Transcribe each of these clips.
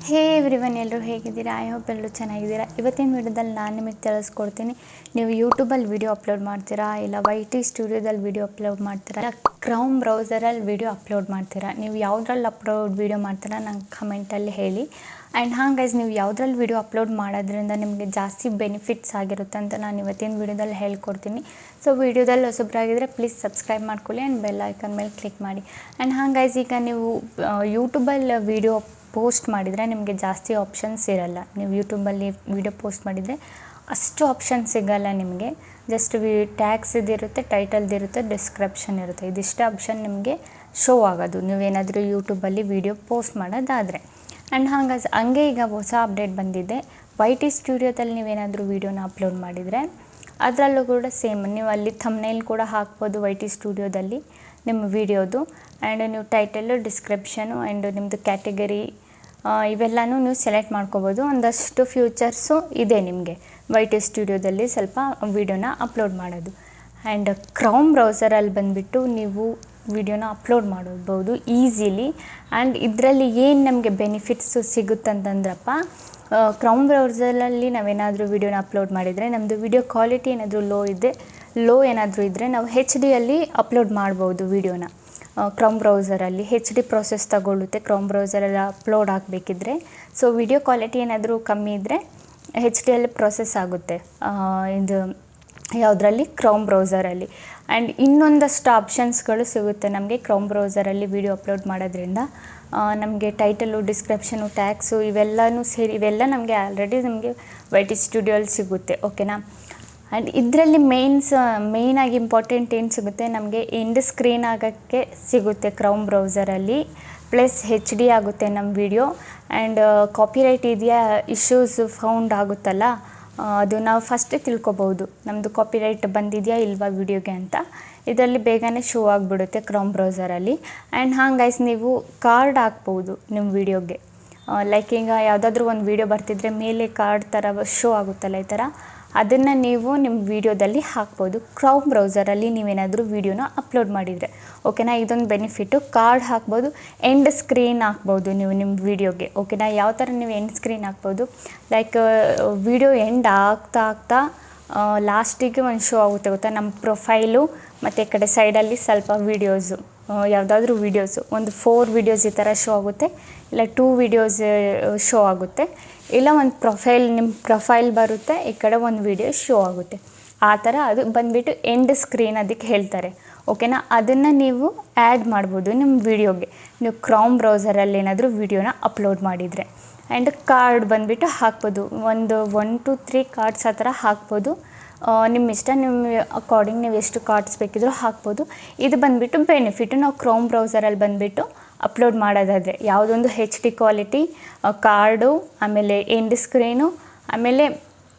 ಹೇ everyone, ಎಲ್ಲರೂ ಹೇಗಿದ್ದೀರಾ? I hope ಎಲ್ಲರೂ ಚೆನ್ನಾಗಿದ್ದೀರಾ. ಇವತ್ತಿನ ವಿಡಿಯೋದಲ್ಲಿ ನಾನು ನಿಮಗೆ ತಿಳಿಸ್ಕೊಡ್ತೀನಿ. ನೀವು ಯೂಟ್ಯೂಬಲ್ಲಿ ವೀಡಿಯೋ ಅಪ್ಲೋಡ್ ಮಾಡ್ತೀರಾ, ಇಲ್ಲ YT ಸ್ಟುಡಿಯೋದಲ್ಲಿ ವೀಡಿಯೋ ಅಪ್ಲೋಡ್ ಮಾಡ್ತೀರಾ, ಇಲ್ಲ ಕ್ರೌಮ್ ಬ್ರೌಸರಲ್ಲಿ ವೀಡಿಯೋ ಅಪ್ಲೋಡ್ ಮಾಡ್ತೀರಾ. ನೀವು ಯಾವುದ್ರಲ್ಲಿ ವೀಡಿಯೋ ಮಾಡ್ತೀರಾ ನಂಗೆ ಕಮೆಂಟಲ್ಲಿ ಹೇಳಿ. ಆ್ಯಂಡ್ ಗೈಸ್, ನೀವು ಯಾವುದ್ರಲ್ಲಿ ವೀಡಿಯೋ ಅಪ್ಲೋಡ್ ಮಾಡೋದ್ರಿಂದ ನಿಮಗೆ ಜಾಸ್ತಿ ಬೆನಿಫಿಟ್ಸ್ ಆಗಿರುತ್ತೆ ಅಂತ ನಾನು ಇವತ್ತಿನ ವೀಡಿಯೋದಲ್ಲಿ ಹೇಳ್ಕೊಡ್ತೀನಿ. ಸೊ ವೀಡಿಯೋದಲ್ಲಿ ಹೊಸಬ್ರಾಗಿದ್ದರೆ ಪ್ಲೀಸ್ ಸಬ್ಸ್ಕ್ರೈಬ್ ಮಾಡ್ಕೊಳ್ಳಿ ಆ್ಯಂಡ್ ಬೆಲ್ ಐಕನ್ ಮೇಲೆ ಕ್ಲಿಕ್ ಮಾಡಿ. ಆ್ಯಂಡ್ ಗೈಸ್, ಈಗ ನೀವು ಯೂಟ್ಯೂಬಲ್ಲಿ ವೀಡಿಯೋ ಪೋಸ್ಟ್ ಮಾಡಿದರೆ ನಿಮಗೆ ಜಾಸ್ತಿ ಆಪ್ಷನ್ಸ್ ಇರಲ್ಲ. ನೀವು ಯೂಟ್ಯೂಬಲ್ಲಿ ವೀಡಿಯೋ ಪೋಸ್ಟ್ ಮಾಡಿದರೆ ಅಷ್ಟು ಆಪ್ಷನ್ ಸಿಗೋಲ್ಲ ನಿಮಗೆ. ಜಸ್ಟ್ ಟ್ಯಾಗ್ಸ್ ಇದಿರುತ್ತೆ, ಟೈಟಲ್ದಿರುತ್ತೆ, ಡಿಸ್ಕ್ರಿಪ್ಷನ್ ಇರುತ್ತೆ. ಇದಿಷ್ಟು ಆಪ್ಷನ್ ನಿಮಗೆ ಶೋ ಆಗೋದು ನೀವೇನಾದರೂ ಯೂಟ್ಯೂಬಲ್ಲಿ ವೀಡಿಯೋ ಪೋಸ್ಟ್ ಮಾಡೋದಾದರೆ. ಆ್ಯಂಡ್ ಹಂಗೆ ಈಗ ಹೊಸ ಅಪ್ಡೇಟ್ ಬಂದಿದೆ. YT ಸ್ಟುಡಿಯೋದಲ್ಲಿ ನೀವೇನಾದರೂ ವೀಡಿಯೋನ ಅಪ್ಲೋಡ್ ಮಾಡಿದರೆ ಅದರಲ್ಲೂ ಕೂಡ ಸೇಮ್ ನೀವು ಅಲ್ಲಿ ಥಂಬ್ನೇಲ್ ಕೂಡ ಹಾಕ್ಬೋದು YT ಸ್ಟುಡಿಯೋದಲ್ಲಿ ನಿಮ್ಮ ವೀಡಿಯೋದು. ಆ್ಯಂಡ್ ನೀವು ಟೈಟಲ್ಲು, ಡಿಸ್ಕ್ರಿಪ್ಷನು ಆ್ಯಂಡ್ ನಿಮ್ಮದು ಕ್ಯಾಟಗರಿ ಇವೆಲ್ಲನೂ ನೀವು ಸೆಲೆಕ್ಟ್ ಮಾಡ್ಕೋಬೋದು. ಒಂದಷ್ಟು ಫ್ಯೂಚರ್ಸು ಇದೆ ನಿಮಗೆ YT ಸ್ಟುಡಿಯೋದಲ್ಲಿ ಸ್ವಲ್ಪ ವೀಡಿಯೋನ ಅಪ್ಲೋಡ್ ಮಾಡೋದು. ಆ್ಯಂಡ್ ಕ್ರೌಮ್ ಬ್ರೌಸರಲ್ಲಿ ಬಂದುಬಿಟ್ಟು ನೀವು ವೀಡಿಯೋನ ಅಪ್ಲೋಡ್ ಮಾಡ್ಬೋದು ಈಸಿಲಿ. ಆ್ಯಂಡ್ ಇದರಲ್ಲಿ ಏನು ನಮಗೆ ಬೆನಿಫಿಟ್ಸು ಸಿಗುತ್ತಂತಂದ್ರಪ್ಪ, ಕ್ರೌಮ್ ಬ್ರೌಸರಲ್ಲಿ ನಾವೇನಾದರೂ ವೀಡಿಯೋನ ಅಪ್ಲೋಡ್ ಮಾಡಿದರೆ ನಮ್ಮದು ವೀಡಿಯೋ ಕ್ವಾಲಿಟಿ ಏನಾದರೂ ಲೋ ಏನಾದರೂ ಇದ್ದರೆ ನಾವು HD ಅಪ್ಲೋಡ್ ಮಾಡ್ಬೋದು ವೀಡಿಯೋನ. ಕ್ರೌಮ್ ಬ್ರೌಸರಲ್ಲಿ HD ಪ್ರೋಸೆಸ್ ತಗೊಳ್ಳುತ್ತೆ ಕ್ರೌಮ್ ಬ್ರೌಸರಲ್ಲಿ ಅಪ್ಲೋಡ್ ಆಗಬೇಕಿದ್ರೆ. ಸೊ ವಿಡಿಯೋ ಕ್ವಾಲಿಟಿ ಏನಾದರೂ ಕಮ್ಮಿ ಇದ್ದರೆ HD ಪ್ರೋಸೆಸ್ ಆಗುತ್ತೆ ಇದು ಯಾವುದರಲ್ಲಿ, ಕ್ರೌಮ್ ಬ್ರೌಸರಲ್ಲಿ. ಆ್ಯಂಡ್ ಇನ್ನೊಂದಷ್ಟು ಆಪ್ಷನ್ಸ್ಗಳು ಸಿಗುತ್ತೆ ನಮಗೆ ಕ್ರೌಮ್ ಬ್ರೌಸರಲ್ಲಿ ವೀಡಿಯೋ ಅಪ್ಲೋಡ್ ಮಾಡೋದ್ರಿಂದ. ನಮಗೆ ಟೈಟಲು, ಡಿಸ್ಕ್ರಿಪ್ಷನು, ಟ್ಯಾಗ್ಸು ಇವೆಲ್ಲನೂ ಸೇರಿ ಇವೆಲ್ಲ ನಮಗೆ ಆಲ್ರೆಡಿ ನಮಗೆ YT ಸ್ಟುಡಿಯೋಲ್ಲಿ ಸಿಗುತ್ತೆ, ಓಕೆನಾ. ಆ್ಯಂಡ್ ಇದರಲ್ಲಿ ಮೇಯ್ನಾಗಿ ಇಂಪಾರ್ಟೆಂಟ್ ಏನು ಸಿಗುತ್ತೆ ನಮಗೆ, ಎಂಡ್ ಸ್ಕ್ರೀನ್ ಆಗೋಕ್ಕೆ ಸಿಗುತ್ತೆ ಕ್ರೌಮ್ ಬ್ರೌಸರಲ್ಲಿ, ಪ್ಲಸ್ HD ಆಗುತ್ತೆ ನಮ್ಮ ವಿಡಿಯೋ. ಆ್ಯಂಡ್ ಕಾಪಿರೈಟ್ ಇದೆಯಾ, ಇಶ್ಯೂಸ್ ಫೌಂಡ್ ಆಗುತ್ತಲ್ಲ, ಅದು ನಾವು ಫಸ್ಟೇ ತಿಳ್ಕೊಬೋದು ನಮ್ಮದು ಕಾಪಿರೈಟ್ ಬಂದಿದೆಯಾ ಇಲ್ವಾ ವಿಡಿಯೋಗೆ ಅಂತ. ಇದರಲ್ಲಿ ಬೇಗನೆ ಶೋ ಆಗಿಬಿಡುತ್ತೆ ಕ್ರೌಮ್ ಬ್ರೌಸರಲ್ಲಿ. ಆ್ಯಂಡ್ ಗೈಸ್, ನೀವು ಕಾರ್ಡ್ ಹಾಕ್ಬೋದು ನಿಮ್ಮ ವಿಡಿಯೋಗೆ. ಲೈಕ್ ಈಗ ಯಾವುದಾದ್ರೂ ಒಂದು ವೀಡಿಯೋ ಬರ್ತಿದ್ರೆ ಮೇಲೆ ಕಾರ್ಡ್ ಥರ ಶೋ ಆಗುತ್ತಲ್ಲ, ಈ ಥರ ಅದನ್ನು ನೀವು ನಿಮ್ಮ ವೀಡಿಯೋದಲ್ಲಿ ಹಾಕ್ಬೋದು ಕ್ರೌಮ್ ಬ್ರೌಸರಲ್ಲಿ ನೀವೇನಾದರೂ ವೀಡಿಯೋನ ಅಪ್ಲೋಡ್ ಮಾಡಿದರೆ, ಓಕೆನಾ. ಇದೊಂದು ಬೆನಿಫಿಟ್ಟು. ಕಾರ್ಡ್ ಹಾಕ್ಬೋದು, ಎಂಡ್ ಸ್ಕ್ರೀನ್ ಹಾಕ್ಬೋದು ನೀವು ನಿಮ್ಮ ವೀಡಿಯೋಗೆ, ಓಕೆನಾ. ಯಾವ ಥರ ನೀವು ಎಂಡ್ ಸ್ಕ್ರೀನ್ ಹಾಕ್ಬೋದು, ಲೈಕ್ ವೀಡಿಯೋ ಎಂಡ್ ಆಗ್ತಾ ಲಾಸ್ಟಿಗೆ ಒಂದು ಶೋ ಆಗುತ್ತೆ ಗೊತ್ತಾ, ನಮ್ಮ ಪ್ರೊಫೈಲು ಮತ್ತು ಈ ಕಡೆ ಸೈಡಲ್ಲಿ ಸ್ವಲ್ಪ ವೀಡಿಯೋಸು, ಯಾವುದಾದ್ರೂ ವೀಡಿಯೋಸು ಒಂದು 4 ವೀಡಿಯೋಸ್ ಈ ಥರ ಶೋ ಆಗುತ್ತೆ, ಇಲ್ಲ 2 ವೀಡಿಯೋಸ್ ಶೋ ಆಗುತ್ತೆ, ಇಲ್ಲ ಒಂದು ನಿಮ್ಮ ಪ್ರೊಫೈಲ್ ಬರುತ್ತೆ, ಈ ಕಡೆ ಒಂದು ವೀಡಿಯೋ ಶೋ ಆಗುತ್ತೆ. ಆ ಥರ ಅದು ಬಂದುಬಿಟ್ಟು ಎಂಡ್ ಸ್ಕ್ರೀನ್ ಅದಕ್ಕೆ ಹೇಳ್ತಾರೆ, ಓಕೆನಾ. ಅದನ್ನು ನೀವು ಆ್ಯಡ್ ಮಾಡ್ಬೋದು ನಿಮ್ಮ ವೀಡಿಯೋಗೆ ನೀವು ಕ್ರೌಮ್ ಬ್ರೌಸರಲ್ಲಿ ಏನಾದರೂ ವೀಡಿಯೋನ ಅಪ್ಲೋಡ್ ಮಾಡಿದರೆ. ಆ್ಯಂಡ್ ಕಾರ್ಡ್ ಬಂದುಬಿಟ್ಟು ಹಾಕ್ಬೋದು, ಒಂದು 1 to 3 ಕಾರ್ಡ್ಸ್ ಆ ಥರ ಹಾಕ್ಬೋದು. ನಿಮ್ಮ ಇಷ್ಟ, ನಿಮ್ಮ ಅಕಾರ್ಡಿಂಗ್ ನೀವು ಎಷ್ಟು ಕಾರ್ಡ್ಸ್ ಬೇಕಿದ್ರೂ ಹಾಕ್ಬೋದು. ಇದು ಬಂದುಬಿಟ್ಟು ಬೆನಿಫಿಟ್ಟು. ನಾವು ಕ್ರೌಮ್ ಬ್ರೌಸರಲ್ಲಿ ಬಂದುಬಿಟ್ಟು ಅಪ್ಲೋಡ್ ಮಾಡೋದಾದರೆ ಯಾವುದೊಂದು HD ಕ್ವಾಲಿಟಿ ಕಾರ್ಡು, ಆಮೇಲೆ ಎಂಡ್ ಸ್ಕ್ರೀನು, ಆಮೇಲೆ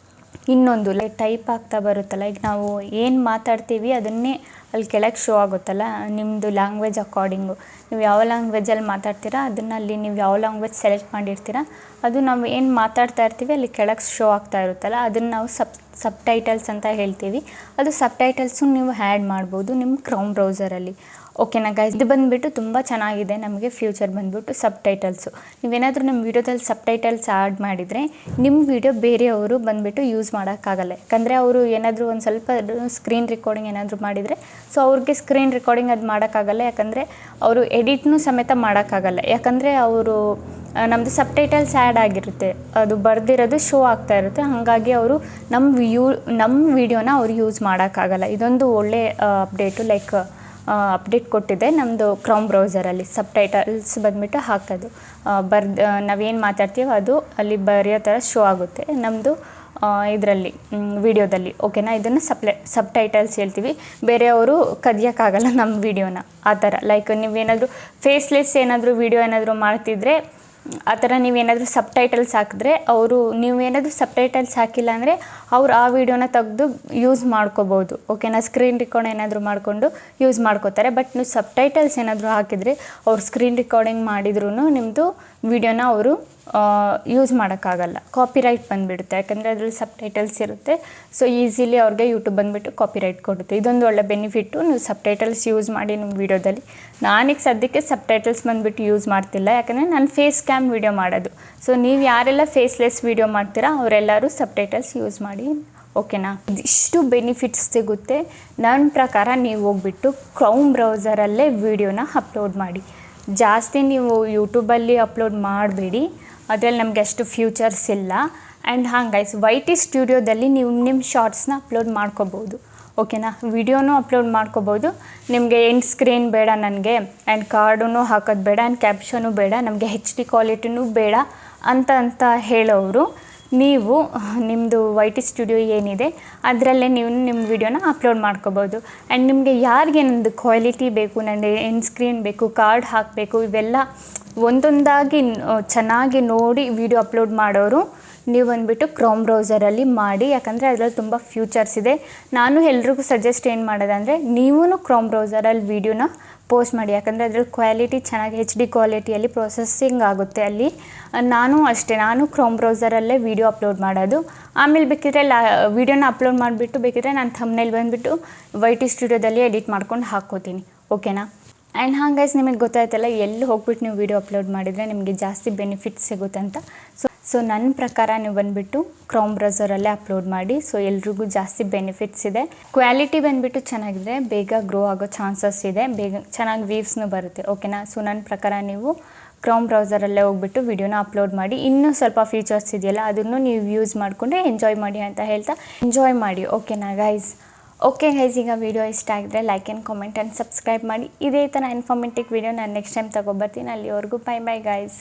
ಇನ್ನೊಂದು ಟೈಪ್ ಆಗ್ತಾ ಬರುತ್ತಲ್ಲ, ಈಗ ನಾವು ಏನು ಮಾತಾಡ್ತೀವಿ ಅದನ್ನೇ ಅಲ್ಲಿ ಕೆಳಗೆ ಶೋ ಆಗುತ್ತಲ್ಲ ನಿಮ್ಮದು ಲ್ಯಾಂಗ್ವೇಜ್ ಅಕಾರ್ಡಿಂಗು. ನೀವು ಯಾವ ಲ್ಯಾಂಗ್ವೇಜಲ್ಲಿ ಮಾತಾಡ್ತೀರಾ ಅದನ್ನು ಅಲ್ಲಿ ನೀವು ಯಾವ ಲ್ಯಾಂಗ್ವೇಜ್ ಸೆಲೆಕ್ಟ್ ಮಾಡಿರ್ತೀರ ಅದು ನಾವು ಏನು ಮಾತಾಡ್ತಾ ಇರ್ತೀವಿ ಅಲ್ಲಿ ಕೆಳಗೆ ಶೋ ಆಗ್ತಾ ಇರುತ್ತಲ್ಲ, ಅದನ್ನು ನಾವು ಸಬ್ ಟೈಟಲ್ಸ್ ಅಂತ ಹೇಳ್ತೀವಿ. ಅದು ಸಬ್ ಟೈಟಲ್ಸು ನೀವು ಆ್ಯಡ್ ಮಾಡ್ಬೋದು ನಿಮ್ಮ ಕ್ರೌಮ್ ಬ್ರೌಸರಲ್ಲಿ, ಓಕೆನಾ ಗೈಸ್. ಇದು ಬಂದುಬಿಟ್ಟು ತುಂಬ ಚೆನ್ನಾಗಿದೆ ನಮಗೆ ಫ್ಯೂಚರ್ ಬಂದುಬಿಟ್ಟು ಸಬ್ ಟೈಟಲ್ಸು. ನೀವೇನಾದರೂ ನಿಮ್ಮ ವೀಡಿಯೋದಲ್ಲಿ ಸಬ್ ಟೈಟಲ್ಸ್ ಆ್ಯಡ್ ಮಾಡಿದರೆ ನಿಮ್ಮ ವೀಡಿಯೋ ಬೇರೆಯವರು ಬಂದುಬಿಟ್ಟು ಯೂಸ್ ಮಾಡೋಕ್ಕಾಗಲ್ಲ. ಯಾಕಂದರೆ ಅವರು ಏನಾದರೂ ಒಂದು ಸ್ವಲ್ಪ ಸ್ಕ್ರೀನ್ ರೆಕಾರ್ಡಿಂಗ್ ಏನಾದರೂ ಮಾಡಿದರೆ ಸೊ ಅವ್ರಿಗೆ ಸ್ಕ್ರೀನ್ ರೆಕಾರ್ಡಿಂಗ್ ಅದು ಮಾಡೋಕ್ಕಾಗಲ್ಲ, ಯಾಕಂದರೆ ಅವರು ಎಡಿಟ್ನೂ ಸಮೇತ ಮಾಡೋಕ್ಕಾಗಲ್ಲ. ಯಾಕಂದರೆ ಅವರು ನಮ್ಮದು ಸಬ್ ಟೈಟಲ್ಸ್ ಆ್ಯಡ್ ಆಗಿರುತ್ತೆ, ಅದು ಬರೆದಿರೋದು ಶೋ ಆಗ್ತಾ ಇರುತ್ತೆ. ಹಾಗಾಗಿ ಅವರು ನಮ್ಮ ವೀಡಿಯೋನ ಅವ್ರು ಯೂಸ್ ಮಾಡೋಕ್ಕಾಗಲ್ಲ. ಇದೊಂದು ಒಳ್ಳೆ ಅಪ್ಡೇಟು, ಲೈಕ್ ಅಪ್ಡೇಟ್ ಕೊಟ್ಟಿದೆ ನಮ್ಮದು ಕ್ರೌಮ್ ಬ್ರೌಸರಲ್ಲಿ. ಸಬ್ ಟೈಟಲ್ಸ್ ಬಂದುಬಿಟ್ಟು ಹಾಕೋದು ನಾವೇನು ಮಾತಾಡ್ತೀವೋ ಅದು ಅಲ್ಲಿ ಬರೆಯೋ ಥರ ಶೋ ಆಗುತ್ತೆ ನಮ್ಮದು ಇದರಲ್ಲಿ ವೀಡಿಯೋದಲ್ಲಿ, ಓಕೆನಾ. ಇದನ್ನು ಸಬ್ ಟೈಟಲ್ಸ್ ಹೇಳ್ತೀವಿ. ಬೇರೆಯವರು ಕದಿಯೋಕ್ಕಾಗಲ್ಲ ನಮ್ಮ ವೀಡಿಯೋನ ಆ ಥರ. ಲೈಕ್ ನೀವೇನಾದರೂ ಫೇಸ್ಲೆಸ್ ಏನಾದರೂ ವೀಡಿಯೋ ಏನಾದರೂ ಮಾಡ್ತಿದ್ರೆ ಆ ಥರ ನೀವೇನಾದರೂ ಸಬ್ ಟೈಟಲ್ಸ್ ಹಾಕಿದ್ರೆ ನೀವೇನಾದರೂ ಸಬ್ ಟೈಟಲ್ಸ್ ಹಾಕಿಲ್ಲ ಅಂದರೆ ಅವ್ರು ಆ ವೀಡಿಯೋನ ತೆಗೆದು ಯೂಸ್ ಮಾಡ್ಕೋಬೋದು, ಓಕೆನಾ. ಸ್ಕ್ರೀನ್ ರೆಕಾರ್ಡ್ ಏನಾದರೂ ಮಾಡಿಕೊಂಡು ಯೂಸ್ ಮಾಡ್ಕೋತಾರೆ. ಬಟ್ ನೀವು ಸಬ್ ಟೈಟಲ್ಸ್ ಏನಾದರೂ ಹಾಕಿದರೆ ಅವ್ರು ಸ್ಕ್ರೀನ್ ರೆಕಾರ್ಡಿಂಗ್ ಮಾಡಿದ್ರೂ ನಿಮ್ಮದು ವೀಡಿಯೋನ ಅವರು ಯೂಸ್ ಮಾಡೋಕ್ಕಾಗಲ್ಲ, ಕಾಪಿರೈಟ್ ಬಂದುಬಿಡುತ್ತೆ. ಯಾಕಂದರೆ ಅದರಲ್ಲಿ ಸಬ್ಟೈಟಲ್ಸ್ ಇರುತ್ತೆ. ಸೊ ಈಸಿಲಿ ಅವ್ರಿಗೆ ಯೂಟ್ಯೂಬ್ ಬಂದುಬಿಟ್ಟು ಕಾಪಿರೈಟ್ ಕೊಡುತ್ತೆ. ಇದೊಂದು ಒಳ್ಳೆ ಬೆನಿಫಿಟ್ಟು, ನೀವು ಸಬ್ಟೈಟಲ್ಸ್ ಯೂಸ್ ಮಾಡಿ ನಿಮ್ಮ ವೀಡಿಯೋದಲ್ಲಿ. ನಾನೀಗ ಸದ್ಯಕ್ಕೆ ಸಬ್ಟೈಟಲ್ಸ್ ಬಂದುಬಿಟ್ಟು ಯೂಸ್ ಮಾಡ್ತಿಲ್ಲ, ಯಾಕಂದರೆ ನಾನು ಫೇಸ್ ಕ್ಯಾಮ್ ವೀಡಿಯೋ ಮಾಡೋದು. ಸೊ ನೀವು ಯಾರೆಲ್ಲ ಫೇಸ್ಲೆಸ್ ವೀಡಿಯೋ ಮಾಡ್ತೀರಾ ಅವರೆಲ್ಲರೂ ಸಬ್ಟೈಟಲ್ಸ್ ಯೂಸ್ ಮಾಡಿ, ಓಕೆನಾ. ಇದಿಷ್ಟು ಬೆನಿಫಿಟ್ಸ್ ಸಿಗುತ್ತೆ. ನನ್ನ ಪ್ರಕಾರ ನೀವು ಹೋಗ್ಬಿಟ್ಟು ಕ್ರೌಮ್ ಬ್ರೌಸರಲ್ಲೇ ವೀಡಿಯೋನ ಅಪ್ಲೋಡ್ ಮಾಡಿ. ಜಾಸ್ತಿ ನೀವು ಯೂಟ್ಯೂಬಲ್ಲಿ ಅಪ್ಲೋಡ್ ಮಾಡಬೇಡಿ, ಅದರಲ್ಲಿ ನಮಗೆ ಅಷ್ಟು ಫ್ಯೂಚರ್ಸ್ ಇಲ್ಲ. ಆ್ಯಂಡ್ ಗೈಸ್, YT ಸ್ಟುಡಿಯೋದಲ್ಲಿ ನೀವು ನಿಮ್ಮ ಶಾರ್ಟ್ಸ್ನ ಅಪ್ಲೋಡ್ ಮಾಡ್ಕೋಬೋದು, ಓಕೆನಾ. ವಿಡಿಯೋನೂ ಅಪ್ಲೋಡ್ ಮಾಡ್ಕೋಬೋದು. ನಿಮಗೆ ಎಂಡ್ ಸ್ಕ್ರೀನ್ ಬೇಡ ನನಗೆ, ಆ್ಯಂಡ್ ಕಾರ್ಡೂ ಹಾಕೋದು ಬೇಡ, ಆ್ಯಂಡ್ ಕ್ಯಾಪ್ಷನು ಬೇಡ, ನಮಗೆ HD ಕ್ವಾಲಿಟಿನೂ ಬೇಡ ಅಂತ ಹೇಳೋರು, ನೀವು ನಿಮ್ಮದು YT ಸ್ಟುಡಿಯೋ ಏನಿದೆ ಅದರಲ್ಲೇ ನೀವು ನಿಮ್ಮ ವಿಡಿಯೋನ ಅಪ್ಲೋಡ್ ಮಾಡ್ಕೋಬೋದು. ಆ್ಯಂಡ್ ನಿಮಗೆ ಯಾರಿಗೆ ನಂದು ಕ್ವಾಲಿಟಿ ಬೇಕು, ನನಗೆ ಎಂಡ್ ಸ್ಕ್ರೀನ್ ಬೇಕು, ಕಾರ್ಡ್ ಹಾಕಬೇಕು, ಇವೆಲ್ಲ ಒಂದೊಂದಾಗಿ ಚೆನ್ನಾಗಿ ನೋಡಿ ವಿಡಿಯೋ ಅಪ್ಲೋಡ್ ಮಾಡೋರು ನೀವು ಬಂದುಬಿಟ್ಟು ಕ್ರೋಮ್ ಬ್ರೌಸರಲ್ಲಿ ಮಾಡಿ. ಯಾಕಂದರೆ ಅದರಲ್ಲಿ ತುಂಬ ಫ್ಯೂಚರ್ಸ್ ಇದೆ. ನಾನು ಎಲ್ರಿಗೂ ಸಜೆಸ್ಟ್ ಏನು ಮಾಡೋದಂದರೆ, ನೀವೂ ಕ್ರೋಮ್ ಬ್ರೌಸರಲ್ಲಿ ವೀಡಿಯೋನ ಪೋಸ್ಟ್ ಮಾಡಿ. ಯಾಕಂದರೆ ಅದರಲ್ಲಿ ಕ್ವಾಲಿಟಿ ಚೆನ್ನಾಗಿ HD ಕ್ವಾಲಿಟಿಯಲ್ಲಿ ಪ್ರೊಸೆಸಿಂಗ್ ಆಗುತ್ತೆ. ಅಲ್ಲಿ ನಾನು ಅಷ್ಟೇ, ನಾನು ಕ್ರೋಮ್ ಬ್ರೌಸರಲ್ಲೇ ವೀಡಿಯೋ ಅಪ್ಲೋಡ್ ಮಾಡೋದು. ಆಮೇಲೆ ಬೇಕಿದ್ರೆ ವೀಡಿಯೋನ ಅಪ್ಲೋಡ್ ಮಾಡಿಬಿಟ್ಟು ಬೇಕಿದ್ರೆ ನಾನು ಥಂಬ್ನೇಲ್ ಬಂದುಬಿಟ್ಟು YT ಸ್ಟುಡಿಯೋದಲ್ಲಿ ಎಡಿಟ್ ಮಾಡ್ಕೊಂಡು ಹಾಕ್ಕೋತೀನಿ, ಓಕೆನಾ. ಆ್ಯಂಡ್ ಗೈಸ್, ನಿಮಗೆ ಗೊತ್ತಾಯ್ತಲ್ಲ ಎಲ್ಲಿ ಹೋಗ್ಬಿಟ್ಟು ನೀವು ವೀಡಿಯೋ ಅಪ್ಲೋಡ್ ಮಾಡಿದರೆ ನಿಮಗೆ ಜಾಸ್ತಿ ಬೆನಿಫಿಟ್ಸ್ ಸಿಗುತ್ತೆ ಅಂತ. ಸೊ ನನ್ನ ಪ್ರಕಾರ ನೀವು ಬಂದುಬಿಟ್ಟು ಕ್ರೋಮ್ ಬ್ರೌಸರಲ್ಲೇ ಅಪ್ಲೋಡ್ ಮಾಡಿ. ಸೊ ಎಲ್ರಿಗೂ ಜಾಸ್ತಿ ಬೆನಿಫಿಟ್ಸ್ ಇದೆ. ಕ್ವಾಲಿಟಿ ಬಂದುಬಿಟ್ಟು ಚೆನ್ನಾಗಿದೆ, ಬೇಗ ಗ್ರೋ ಆಗೋ ಚಾನ್ಸಸ್ ಇದೆ, ಬೇಗ ಚೆನ್ನಾಗಿ ವ್ಯೂವ್ಸ್ನೂ ಬರುತ್ತೆ, ಓಕೆನಾ. ಸೊ ನನ್ನ ಪ್ರಕಾರ ನೀವು ಕ್ರೋಮ್ ಬ್ರೌಸರಲ್ಲೇ ಹೋಗ್ಬಿಟ್ಟು ವಿಡಿಯೋನ ಅಪ್ಲೋಡ್ ಮಾಡಿ. ಇನ್ನೂ ಸ್ವಲ್ಪ ಫೀಚರ್ಸ್ ಇದೆಯಲ್ಲ ಅದನ್ನು ನೀವು ಯೂಸ್ ಮಾಡಿಕೊಂಡು ಎಂಜಾಯ್ ಮಾಡಿ ಅಂತ ಹೇಳ್ತಾ ಎಂಜಾಯ್ ಮಾಡಿ, ಓಕೆನಾ ಗೈಸ್. ಓಕೆ ಗೈಸ್, ಈಗ ವಿಡಿಯೋ ಇಷ್ಟ ಆಗಿದ್ರೆ like and comment and subscribe ಮಾಡಿ. ಇದೇ ಥರ ಇನ್ಫಾರ್ಮೇಟಿವ್ ವಿಡಿಯೋ ನಾನು ನೆಕ್ಸ್ಟ್ ಟೈಮ್ ತೊಗೊಬರ್ತೀನಿ. ಅಲ್ಲಿವರೆಗೂ ಬೈ ಗೈಸ್.